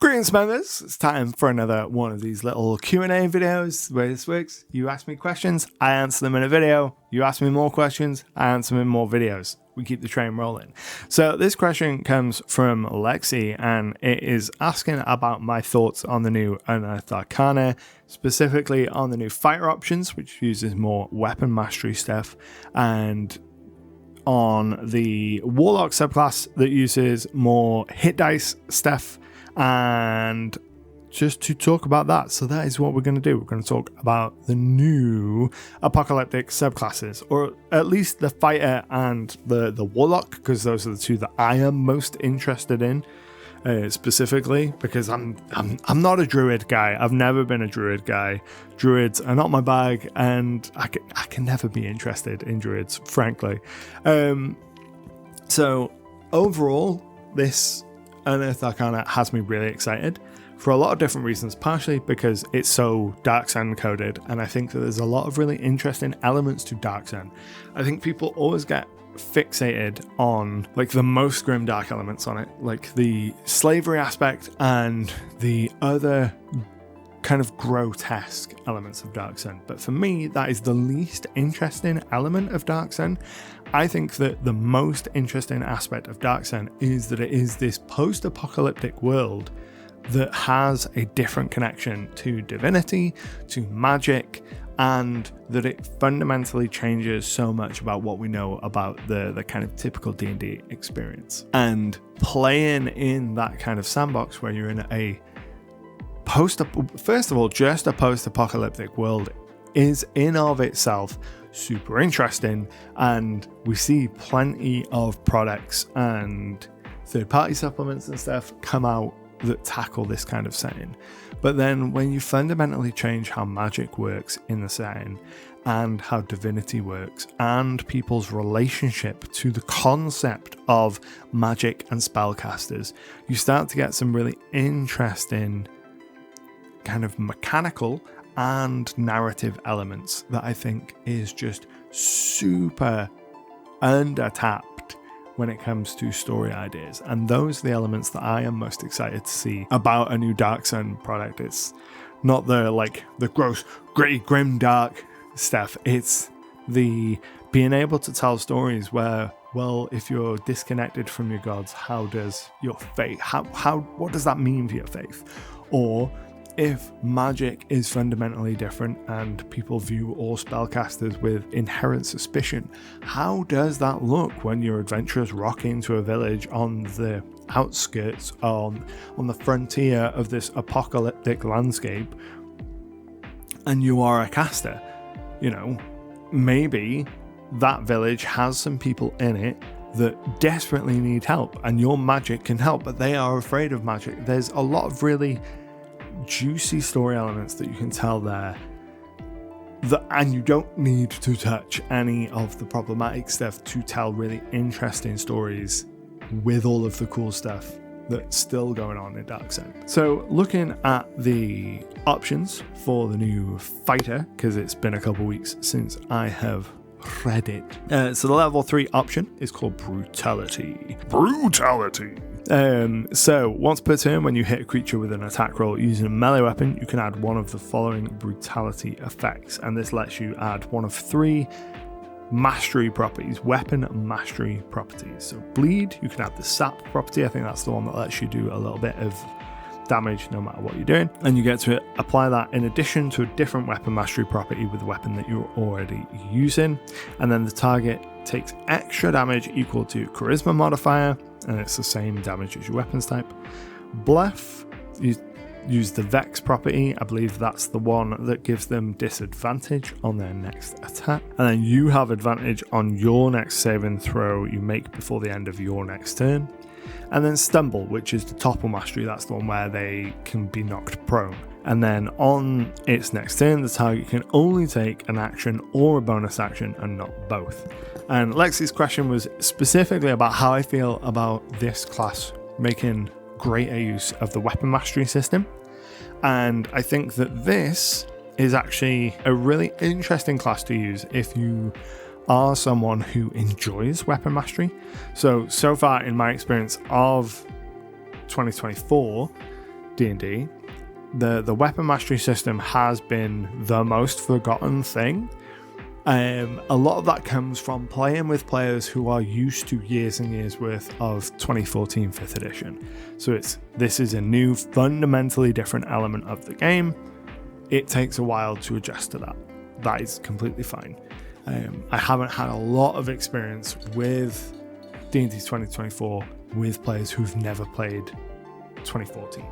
Greetings, members. It's time for another one of these little Q&A videos. The way this works, you ask me questions, I answer them in a video. You ask me more questions, I answer them in more videos. We keep the train rolling. So this question comes from Lexi, and it is asking about my thoughts on the new Unearthed Arcana, specifically on the new fighter options, which uses more weapon mastery stuff, and on the Warlock subclass that uses more hit dice stuff. And just to talk about that, so that is what we're going to do. We're going to talk about the new apocalyptic subclasses, or at least the fighter and the warlock, because those are the two that I am most interested in, specifically because I'm not a druid guy. I've never been a druid guy. Druids are not my bag, and I can never be interested in druids, frankly. So overall, this Unearthed Arcana has me really excited for a lot of different reasons, partially because it's so Dark Sun coded, and I think that there's a lot of really interesting elements to Dark Sun. I think people always get fixated on like the most grimdark elements on it, like the slavery aspect and the other kind of grotesque elements of Dark Sun. But for me, that is the least interesting element of Dark Sun. I think that the most interesting aspect of Dark Sun is that it is this post-apocalyptic world that has a different connection to divinity, to magic, and that it fundamentally changes so much about what we know about the kind of typical D&D experience. And playing in that kind of sandbox where you're in a first of all, just a post-apocalyptic world is in of itself super interesting, and we see plenty of products and third-party supplements and stuff come out that tackle this kind of setting. But then when you fundamentally change how magic works in the setting and how divinity works and people's relationship to the concept of magic and spellcasters, you start to get some really interesting kind of mechanical and narrative elements that I think is just super under-tapped when it comes to story ideas. And those are the elements that I am most excited to see about a new Dark Sun product. It's not the gross, gritty, grim, dark stuff. It's the being able to tell stories where, well, if you're disconnected from your gods, how does your faith, what does that mean for your faith? Or if magic is fundamentally different and people view all spellcasters with inherent suspicion, how does that look when your adventurers rock into a village on the outskirts, on the frontier of this apocalyptic landscape, and you are a caster? You know, maybe that village has some people in it that desperately need help, and your magic can help, but they are afraid of magic. There's a lot of really juicy story elements that you can tell there, and you don't need to touch any of the problematic stuff to tell really interesting stories with all of the cool stuff that's still going on in Dark Sun. So looking at the options for the new fighter, because it's been a couple weeks since I have read it. So the level 3 option is called Brutality. So once per turn, when you hit a creature with an attack roll using a melee weapon, you can add one of the following brutality effects, and this lets you add one of 3 mastery properties, weapon mastery properties. So bleed, you can add the sap property. I think that's the one that lets you do a little bit of damage no matter what you're doing, and you get to apply that in addition to a different weapon mastery property with the weapon that you're already using. And then the target takes extra damage equal to charisma modifier, and it's the same damage as your weapons type. Bluff, you use the Vex property. I believe that's the one that gives them disadvantage on their next attack, and then you have advantage on your next saving throw you make before the end of your next turn. And then Stumble, which is the topple mastery. That's the one where they can be knocked prone. And then on its next turn, the target can only take an action or a bonus action and not both. And Lexi's question was specifically about how I feel about this class making greater use of the weapon mastery system. And I think that this is actually a really interesting class to use if you are someone who enjoys weapon mastery. So far in my experience of 2024, D&D, the weapon mastery system has been the most forgotten thing. A lot of that comes from playing with players who are used to years and years worth of 2014 5th edition. So this is a new, fundamentally different element of the game. It takes a while to adjust to that. That is completely fine. I haven't had a lot of experience with D&D 2024 with players who've never played 2014.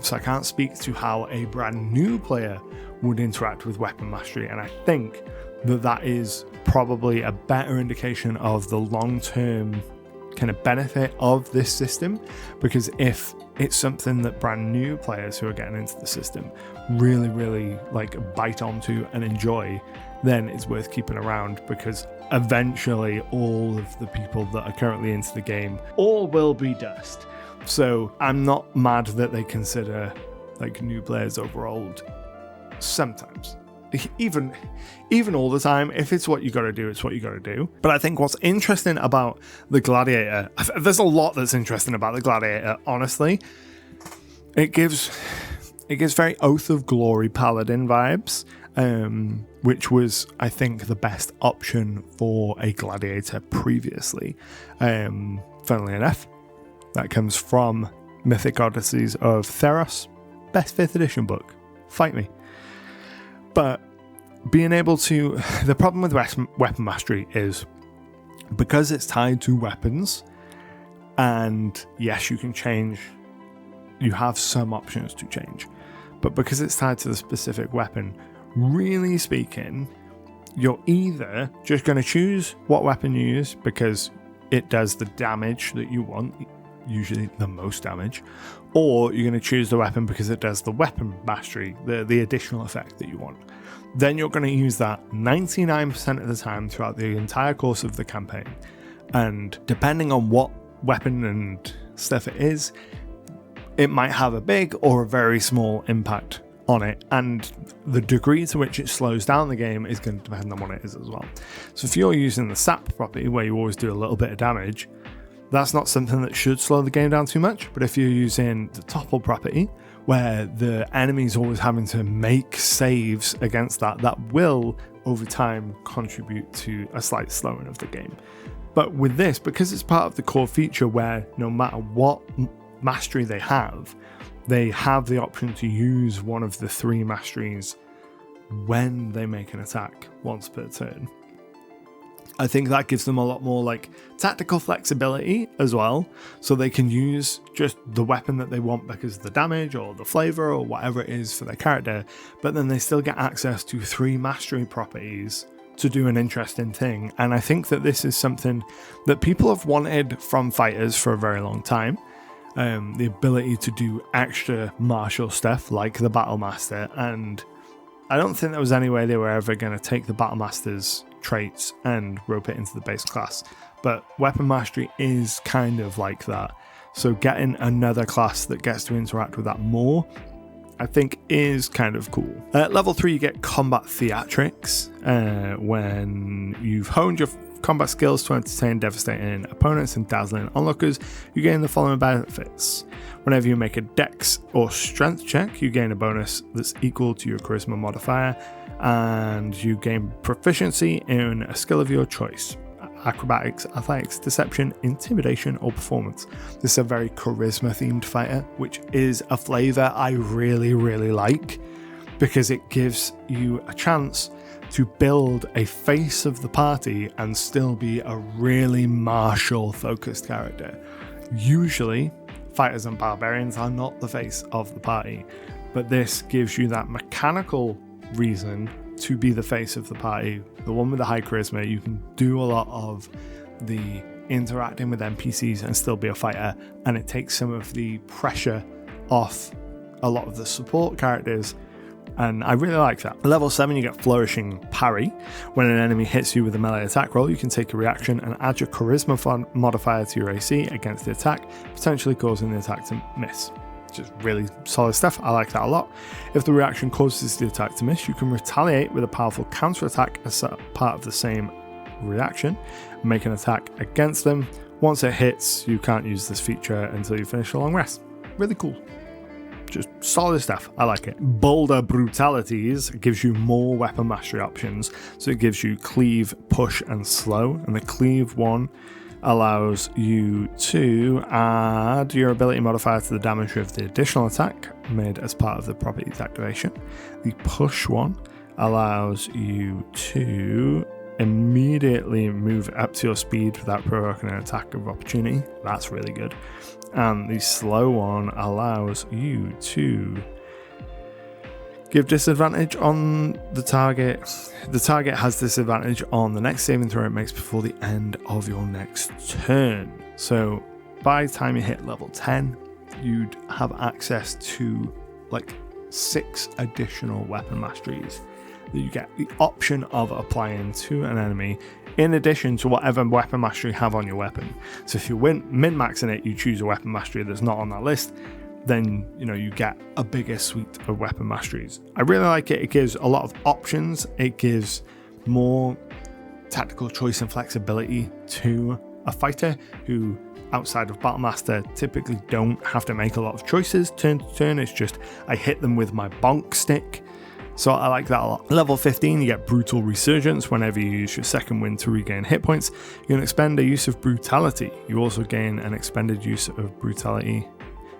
So I can't speak to how a brand new player would interact with weapon mastery, and I think that is probably a better indication of the long-term kind of benefit of this system, because if it's something that brand new players who are getting into the system really like bite onto and enjoy, then it's worth keeping around, because eventually all of the people that are currently into the game all will be dust. So I'm not mad that they consider like new players over old. Sometimes, even all the time, if it's what you got to do, it's what you got to do. But I think what's interesting about the Gladiator, there's a lot that's interesting about the Gladiator, honestly. It gives very Oath of Glory Paladin vibes, which was, I think, the best option for a Gladiator previously. Funnily enough, that comes from Mythic Odysseys of Theros, best 5th edition book. Fight me. But being able to... The problem with weapon mastery is because it's tied to weapons, and yes, you can change. You have some options to change. But because it's tied to the specific weapon, really speaking, you're either just going to choose what weapon you use because it does the damage that you want, usually the most damage, or you're going to choose the weapon because it does the weapon mastery, the additional effect that you want. Then you're going to use that 99% of the time throughout the entire course of the campaign. And depending on what weapon and stuff it is, it might have a big or a very small impact on it, and the degree to which it slows down the game is going to depend on what it is as well. So if you're using the sap property where you always do a little bit of damage, that's not something that should slow the game down too much. But if you're using the topple property where the enemy's always having to make saves against that will over time contribute to a slight slowing of the game. But with this, because it's part of the core feature where no matter what mastery they have the option to use one of the 3 masteries when they make an attack once per turn. I think that gives them a lot more like tactical flexibility as well, so they can use just the weapon that they want because of the damage or the flavor or whatever it is for their character, but then they still get access to 3 mastery properties to do an interesting thing. And I think that this is something that people have wanted from fighters for a very long time. The ability to do extra martial stuff like the Battle Master, and I don't think there was any way they were ever going to take the Battle Master's traits and rope it into the base class, but Weapon Mastery is kind of like that, so getting another class that gets to interact with that more, I think, is kind of cool. At level 3 you get Combat Theatrics. When you've honed your combat skills to entertain devastating opponents and dazzling onlookers, you gain the following benefits. Whenever you make a dex or strength check, you gain a bonus that's equal to your charisma modifier, and you gain proficiency in a skill of your choice: acrobatics, athletics, deception, intimidation, or performance. This is a very charisma themed fighter, which is a flavor I really like, because it gives you a chance to build a face of the party and still be a really martial focused character. Usually fighters and barbarians are not the face of the party, but this gives you that mechanical reason to be the face of the party, the one with the high charisma. You can do a lot of the interacting with NPCs and still be a fighter, and it takes some of the pressure off a lot of the support characters, and I really like that. At level 7 you get Flourishing Parry. When an enemy hits you with a melee attack roll, you can take a reaction and add your charisma modifier to your AC against the attack, potentially causing the attack to miss. Just really solid stuff. I like that a lot. If the reaction causes the attack to miss, you can retaliate with a powerful counter attack as part of the same reaction, make an attack against them. Once it hits, you can't use this feature until you finish a long rest. Really cool. Just solid stuff. I like it. Bolder Brutalities gives you more weapon mastery options. So it gives you cleave, push, and slow. And the cleave one allows you to add your ability modifier to the damage of the additional attack made as part of the property's activation. The push one allows you to immediately move up to your speed without provoking an attack of opportunity. That's really good. And the slow one allows you to give disadvantage on the target. The target has disadvantage on the next saving throw it makes before the end of your next turn. So by the time you hit level 10, you'd have access to like 6 additional weapon masteries that you get the option of applying to an enemy in addition to whatever weapon mastery you have on your weapon. So if you're min-maxing it, you choose a weapon mastery that's not on that list, then you get a bigger suite of weapon masteries. I really like it. It gives a lot of options. It gives more tactical choice and flexibility to a fighter who, outside of Battlemaster, typically don't have to make a lot of choices turn to turn. It's just I hit them with my bonk stick. So I like that a lot. Level 15, you get Brutal Resurgence. Whenever you use your second wind to regain hit points, you can expend a use of Brutality. You also gain an expended use of Brutality.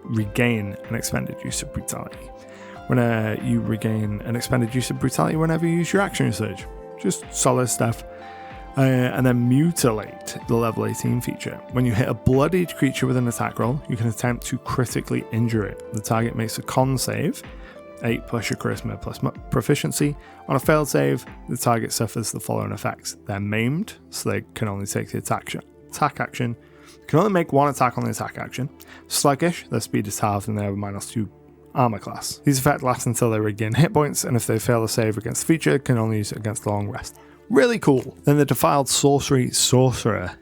Regain an expended use of Brutality. When you regain an expended use of Brutality whenever you use your action surge. Just solid stuff. And then Mutilate, the level 18 feature. When you hit a bloodied creature with an attack roll, you can attempt to critically injure it. The target makes a con save, 8 plus your charisma plus proficiency. On a failed save, the target suffers the following effects. They're maimed, so they can only take the attack action. They can only make one attack on the attack action. Sluggish, their speed is halved and they have a -2 armor class. These effects last until they regain hit points, and if they fail a save against the feature, can only use it against the long rest. Really cool. Then the Defiled Sorcery Sorcerer.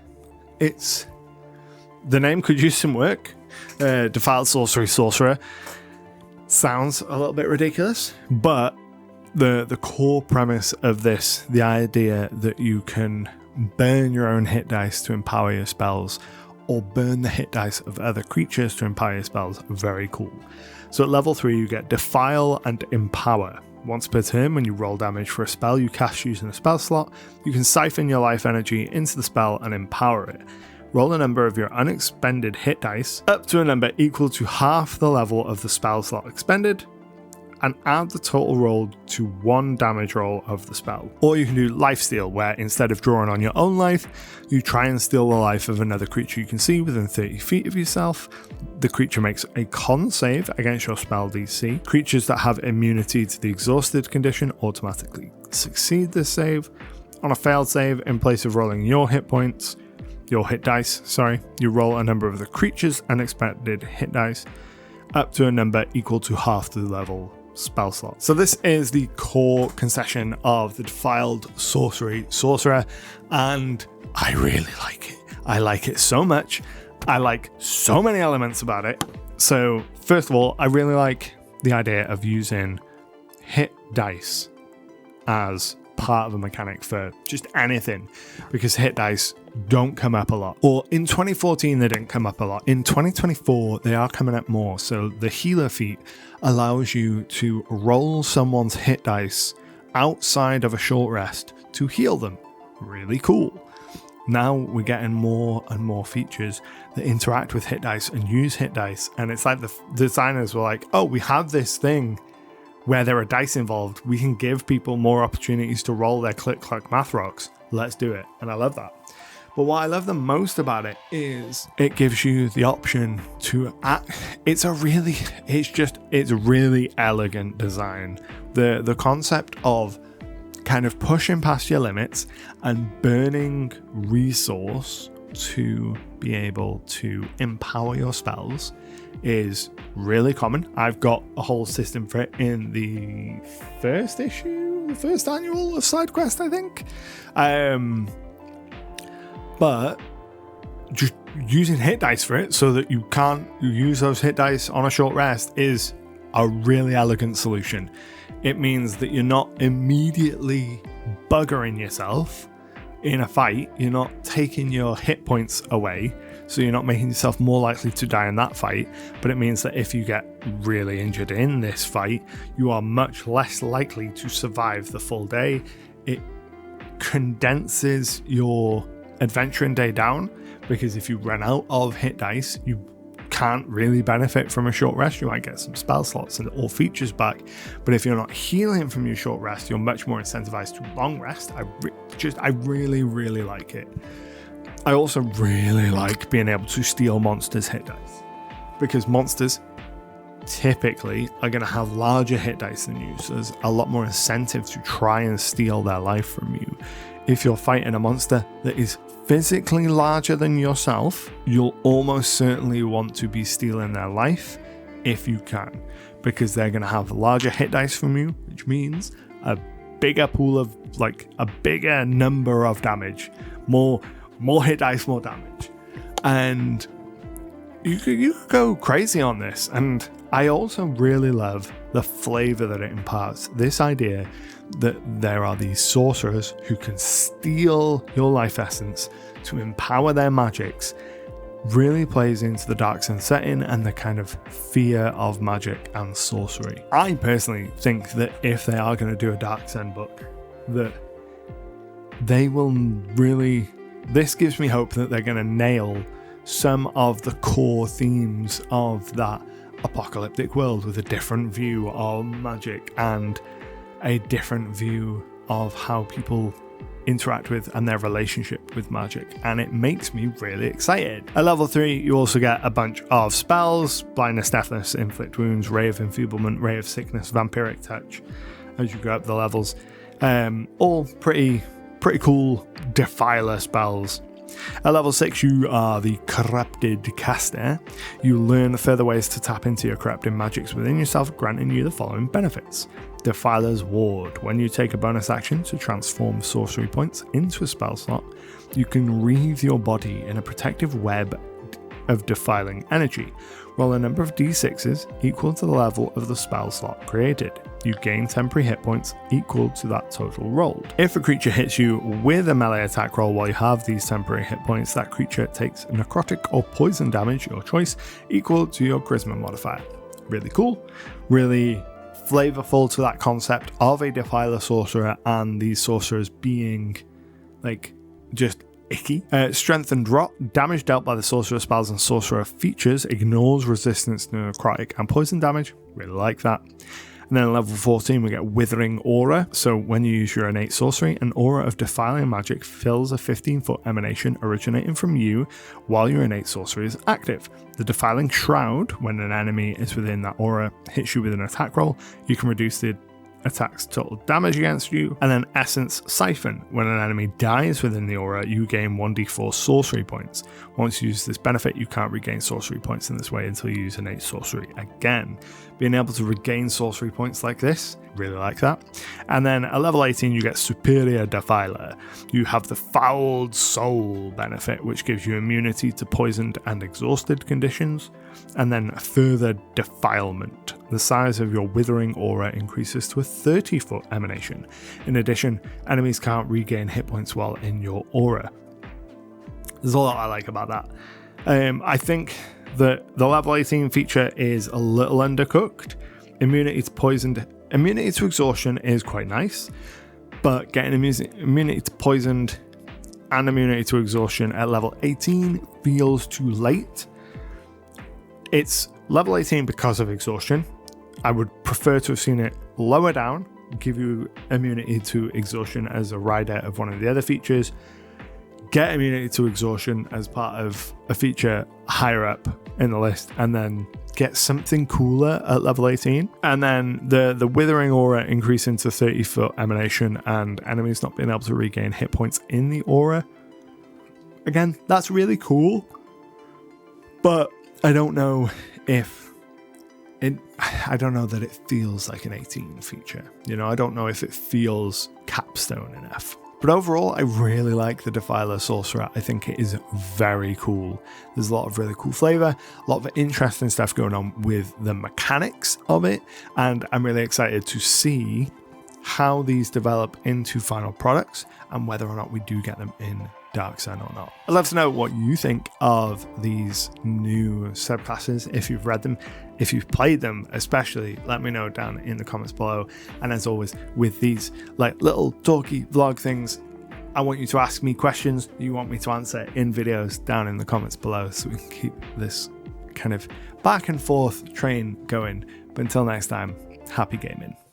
The name could use some work. Defiled Sorcery Sorcerer sounds a little bit ridiculous, but the core premise of this, the idea that you can burn your own hit dice to empower your spells, or burn the hit dice of other creatures to empower your spells, very cool. So at level 3 you get Defile and Empower. Once per turn, when you roll damage for a spell you cast using a spell slot, you can siphon your life energy into the spell and empower it. Roll a number of your unexpended hit dice up to a number equal to half the level of the spell slot expended, and add the total rolled to 1 damage roll of the spell. Or you can do Lifesteal, where instead of drawing on your own life, you try and steal the life of another creature you can see within 30 feet of yourself. The creature makes a con save against your spell DC. Creatures that have immunity to the exhausted condition automatically succeed this save. On a failed save, in place of rolling your hit dice, you roll a number of the creature's unexpected hit dice up to a number equal to half the level spell slot. So this is the core concession of the Defiled Sorcery Sorcerer, and I really like it. I like it so much. I like so many elements about it. So first of all, I really like the idea of using hit dice as part of a mechanic for just anything, because hit dice don't come up a lot. Or in 2014 they didn't come up a lot. In 2024 they are coming up more. So the healer feat allows you to roll someone's hit dice outside of a short rest to heal them. Really cool. Now we're getting more and more features that interact with hit dice and use hit dice, and it's like the designers were like, oh, we have this thing where there are dice involved, we can give people more opportunities to roll their click-clack math rocks. Let's do it. And I love that. But what I love the most about it is it gives you the option to act. It's really elegant design. The concept of kind of pushing past your limits and burning resource to be able to empower your spells is really common. I've got a whole system for it in the first annual of SideQuest, I think. But just using hit dice for it so that you can't use those hit dice on a short rest is a really elegant solution. It means that you're not immediately buggering yourself in a fight. You're not taking your hit points away. so you're not making yourself more likely to die in that fight, but it means that if you get really injured in this fight, you are much less likely to survive the full day. It condenses your adventuring day down, because if you run out of hit dice, you can't really benefit from a short rest. You might get some spell slots and all features back, but if you're not healing from your short rest, you're much more incentivized to long rest. I really like it. I also really like being able to steal monsters' hit dice, because monsters typically are going to have larger hit dice than you, so there's a lot more incentive to try and steal their life from you. If you're fighting a monster that is physically larger than yourself, you'll almost certainly want to be stealing their life if you can, because they're going to have larger hit dice from you, which means a bigger pool of, like, a bigger number of damage, more hit dice, more damage. And you could go crazy on this. And I also really love the flavor that it imparts. This idea that there are these sorcerers who can steal your life essence to empower their magics really plays into the Dark Sun setting and the kind of fear of magic and sorcery. I personally think that if they are going to do a Dark Sun book, that they will really... This gives me hope that they're going to nail some of the core themes of that apocalyptic world, with a different view of magic and a different view of how people interact with and their relationship with magic, and it makes me really excited. At level 3, you also get a bunch of spells: blindness, deafness, inflict wounds, ray of enfeeblement, ray of sickness, vampiric touch, as you go up the levels. All pretty cool defiler spells. At level 6, you are the Corrupted Caster. You learn further ways to tap into your corrupting magics within yourself, granting you the following benefits. Defiler's Ward. When you take a bonus action to transform sorcery points into a spell slot, you can wreathe your body in a protective web of defiling energy. Roll a number of d6s equal to the level of the spell slot created. You gain temporary hit points equal to that total rolled. If a creature hits you with a melee attack roll while you have these temporary hit points, that creature takes necrotic or poison damage, your choice, equal to your charisma modifier. Really cool, really flavorful to that concept of a defiler sorcerer and these sorcerers being like just icky. Strength and rot. Damage dealt by the sorcerer spells and sorcerer features ignores resistance to necrotic and poison damage. Really like that. And then at level 14, we get Withering Aura. So when you use your innate sorcery, an aura of defiling magic fills a 15-foot emanation originating from you while your innate sorcery is active. The Defiling Shroud, when an enemy is within that aura, hits you with an attack roll, you can reduce the attack's total damage against you. And then Essence Siphon. When an enemy dies within the aura, you gain 1d4 sorcery points. Once you use this benefit, you can't regain sorcery points in this way until you use innate sorcery again. Being able to regain sorcery points like this, really like that. And then at level 18, you get Superior Defiler. You have the Fouled Soul benefit, which gives you immunity to poisoned and exhausted conditions. And then Further Defilement. The size of your Withering Aura increases to a 30-foot emanation. In addition, enemies can't regain hit points while in your aura. There's a lot I like about that. I think that the level 18 feature is a little undercooked. Immunity to exhaustion is quite nice, but getting immunity to poisoned and immunity to exhaustion at level 18 feels too late. It's level 18 because of exhaustion. I would prefer to have seen it lower down, give you immunity to exhaustion as a rider of one of the other features, get immunity to exhaustion as part of a feature higher up in the list, and then get something cooler at level 18. And then the Withering Aura increasing to 30-foot emanation and enemies not being able to regain hit points in the aura. Again, that's really cool, but I don't know that it feels like an 18 feature. You know, I don't know if it feels capstone enough. But overall, I really like the Defiler Sorcerer. I think it is very cool. There's a lot of really cool flavor, a lot of interesting stuff going on with the mechanics of it, and I'm really excited to see how these develop into final products and whether or not we do get them in dark side or not. I'd love to know what you think of these new subclasses, if you've read them, if you've played them especially. Let me know down in the comments below. And as always, with these like little talky vlog things, I want you to ask me questions you want me to answer in videos down in the comments below, so we can keep this kind of back and forth train going. But until next time, happy gaming.